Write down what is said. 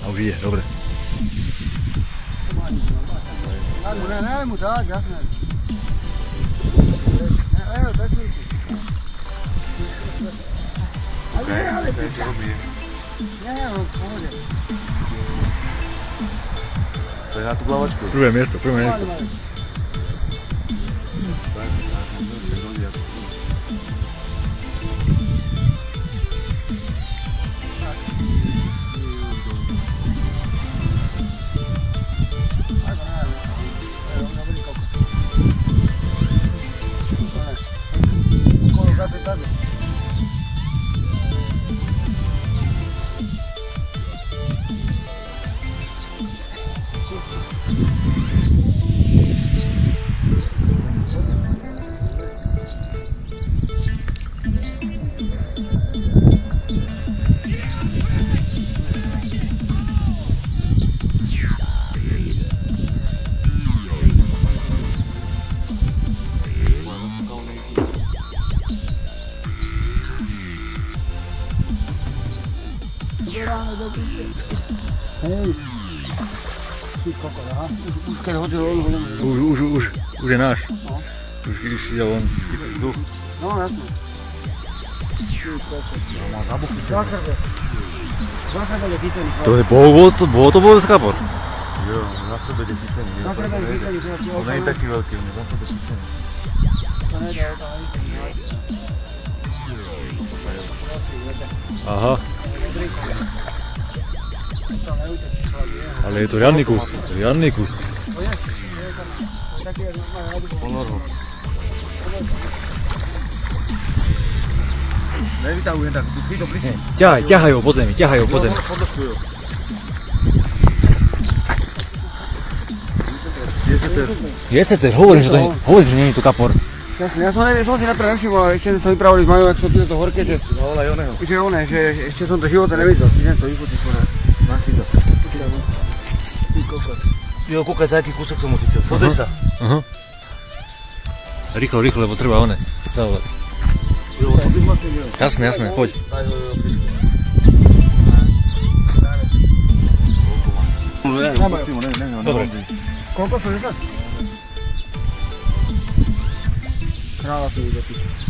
A už ide, dobre. Ne, mu tak, jasné. Ale pohode. To je na tú plavačku. Prvé miesto. Hej. Ty kokos, aha. Už keď hodil on, Už je náš. No. Už když si dal on. No, jasné. Ty kokos. No má zabuchli sa. Zákrbe chycený. Bolo to skapor. Jo, na sebe je chycený. Zákrbe chycený. On nie je taký veľký, on je na sebe chycený. To nejde o to, hej. Aha. Ale je to riadny kus. Ponor ho. Nevytahujem tak, ty to blíži. Ťahaj ho po zemi. Podlžkujú. Je seter, hovorím, že nie je to kapor. Jasne, ja som si najprv nevšimol, ale ešte sa vypravili s Majou, ak som tu to horké, že že ešte som to života nevidel, ty to vypotí svojho. Nachyza. Ty kokos. Jo, kúkaj, za aký kúsok som uchycel. Sodej sa. Aha. Rýchlo, lebo treba one. Zavolať. Jo, to by vlastne nie. Jasné, poď. Daj ho, fičku. Dobre. Koľko to je? Kráľa si ide pič.